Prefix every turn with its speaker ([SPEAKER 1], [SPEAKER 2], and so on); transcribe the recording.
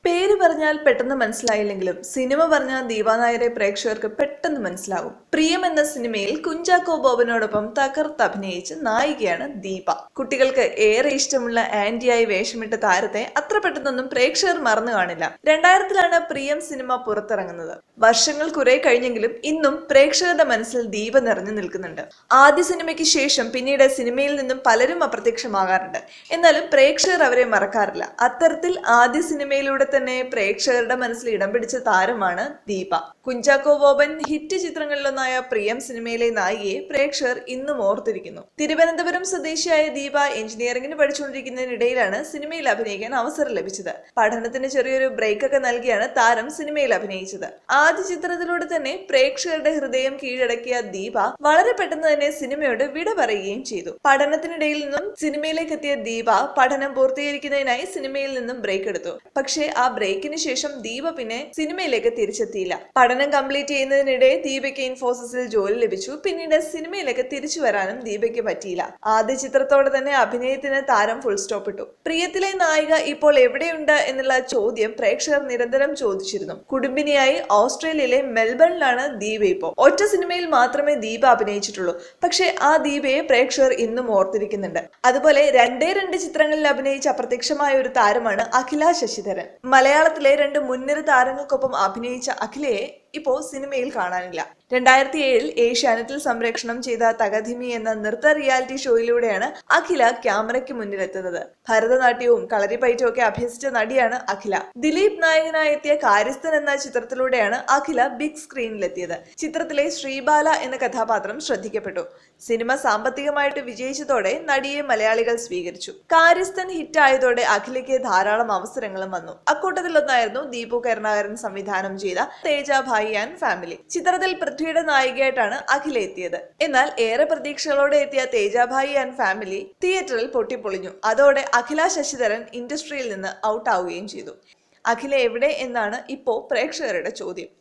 [SPEAKER 1] പേര് പറഞ്ഞാൽ പെട്ടെന്ന് മനസ്സിലായില്ലെങ്കിലും സിനിമ പറഞ്ഞാൽ ദീപ നായരെ പ്രേക്ഷകർക്ക് പെട്ടെന്ന് മനസ്സിലാകും. പ്രിയം എന്ന സിനിമയിൽ കുഞ്ചാക്കോ ബോബനോടൊപ്പം തകർത്ത് അഭിനയിച്ച നായികയാണ് ദീപ. കുട്ടികൾക്ക് ഏറെ ഇഷ്ടമുള്ള ആന്റിയായി വേഷമിട്ട താരത്തെ അത്ര പെട്ടെന്നൊന്നും പ്രേക്ഷകർ മറന്നു കാണില്ല. 2000-ലാണ് പ്രിയം സിനിമ പുറത്തിറങ്ങുന്നത്. വർഷങ്ങൾ കുറെ കഴിഞ്ഞെങ്കിലും ഇന്നും പ്രേക്ഷകരുടെ മനസ്സിൽ ദീപ നിറഞ്ഞു നിൽക്കുന്നുണ്ട്. ആദ്യ സിനിമയ്ക്ക് ശേഷം പിന്നീട് സിനിമയിൽ നിന്നും പലരും അപ്രത്യക്ഷമാകാറുണ്ട്. എന്നാലും പ്രേക്ഷകർ അവരെ മറക്കാറില്ല. അത്തരത്തിൽ ആദ്യ സിനിമയിലൂടെ തന്നെ പ്രേക്ഷകരുടെ മനസ്സിൽ ഇടം പിടിച്ച താരമാണ് ദീപ. കുഞ്ചാക്കോ ബോബൻ ഹിറ്റ് ചിത്രങ്ങളിലൊന്നായ പ്രിയം സിനിമയിലെ നായികയെ പ്രേക്ഷകർ ഇന്നും ഓർത്തിരിക്കുന്നു. തിരുവനന്തപുരം സ്വദേശിയായ ദീപ എഞ്ചിനീയറിംഗിന് പഠിച്ചുകൊണ്ടിരിക്കുന്നതിനിടയിലാണ് സിനിമയിൽ അഭിനയിക്കാൻ അവസരം ലഭിച്ചത്. പഠനത്തിന് ചെറിയൊരു ബ്രേക്ക് ഒക്കെ നൽകിയാണ് താരം സിനിമയിൽ അഭിനയിച്ചത്. ആദ്യ ചിത്രത്തിലൂടെ തന്നെ പ്രേക്ഷകരുടെ ഹൃദയം കീഴടക്കിയ ദീപ വളരെ പെട്ടെന്ന് തന്നെ സിനിമയോട് വിട പറയുകയും ചെയ്തു. പഠനത്തിനിടയിൽ നിന്നും സിനിമയിലേക്ക് എത്തിയ ദീപ പഠനം പൂർത്തീകരിക്കുന്നതിനായി സിനിമയിൽ നിന്നും ബ്രേക്ക് എടുത്തു. പക്ഷേ ആ ബ്രേക്കിന് ശേഷം ദീപ പിന്നെ സിനിമയിലേക്ക് തിരിച്ചെത്തിയില്ല. പഠനം കംപ്ലീറ്റ് ചെയ്യുന്നതിനിടെ ദീപയ്ക്ക് ഇൻഫോസിസിൽ ജോലി ലഭിച്ചു. പിന്നീട് സിനിമയിലേക്ക് തിരിച്ചു വരാനും ദീപയ്ക്ക് പറ്റിയില്ല. ആദ്യ ചിത്രത്തോടെ തന്നെ അഭിനയത്തിന് താരം ഫുൾ സ്റ്റോപ്പ് ഇട്ടു. പ്രിയത്തിലെ നായിക ഇപ്പോൾ എവിടെയുണ്ട് എന്നുള്ള ചോദ്യം പ്രേക്ഷകർ നിരന്തരം ചോദിച്ചിരുന്നു. കുടുംബിനിയായി ഓസ്ട്രേലിയയിലെ മെൽബണിലാണ് ദീപ ഇപ്പോൾ. ഒറ്റ സിനിമയിൽ മാത്രമേ ദീപ അഭിനയിച്ചിട്ടുള്ളൂ. പക്ഷേ ആ ദീപയെ പ്രേക്ഷകർ ഇന്നും ഓർത്തിരിക്കുന്നുണ്ട്. അതുപോലെ രണ്ടേ ചിത്രങ്ങളിൽ അഭിനയിച്ച് അപ്രത്യക്ഷമായ ഒരു താരമാണ് അഖില ശശിധരൻ. മലയാളത്തിലെ 2 മുൻനിര താരങ്ങൾക്കൊപ്പം അഭിനയിച്ച അഖിലയെ ഇപ്പോൾ സിനിമയിൽ കാണാനില്ല. 2007 ഏഷ്യാനെറ്റിൽ സംപ്രേഷണം ചെയ്ത തകധിമി എന്ന നൃത്ത റിയാലിറ്റി ഷോയിലൂടെയാണ് അഖില ക്യാമറയ്ക്ക് മുന്നിലെത്തുന്നത്. ഭരതനാട്യവും കളരിപ്പയറ്റും ഒക്കെ അഭ്യസിച്ച നടിയാണ് അഖില. ദിലീപ് നായകനായി എത്തിയ കാര്യസ്ഥൻ എന്ന ചിത്രത്തിലൂടെയാണ് അഖില ബിഗ് സ്ക്രീനിലെത്തിയത്. ചിത്രത്തിലെ ശ്രീബാല എന്ന കഥാപാത്രം ശ്രദ്ധിക്കപ്പെട്ടു. സിനിമ സാമ്പത്തികമായിട്ട് വിജയിച്ചതോടെ നടിയെ മലയാളികൾ സ്വീകരിച്ചു. കാര്യസ്ഥൻ ഹിറ്റായതോടെ അഖിലയ്ക്ക് ധാരാളം അവസരങ്ങളും വന്നു. അക്കൂട്ടത്തിലൊന്നായിരുന്നു ദീപു കരുണാകരൻ സംവിധാനം ചെയ്ത തേജ ഭായി ആൻഡ് ഫാമിലി. ചിത്രത്തിൽ പൃഥ്വിയുടെ നായികയായിട്ടാണ് അഖില എത്തിയത്. എന്നാൽ ഏറെ പ്രതീക്ഷകളോടെ എത്തിയ തേജാഭായി ആൻഡ് ഫാമിലി തിയേറ്ററിൽ പൊട്ടിപ്പൊളിഞ്ഞു. അതോടെ അഖില ശശിധരൻ ഇൻഡസ്ട്രിയിൽ നിന്ന് ഔട്ട് ആവുകയും ചെയ്തു. അഖില എവിടെ എന്നാണ് ഇപ്പോൾ പ്രേക്ഷകരുടെ ചോദ്യം.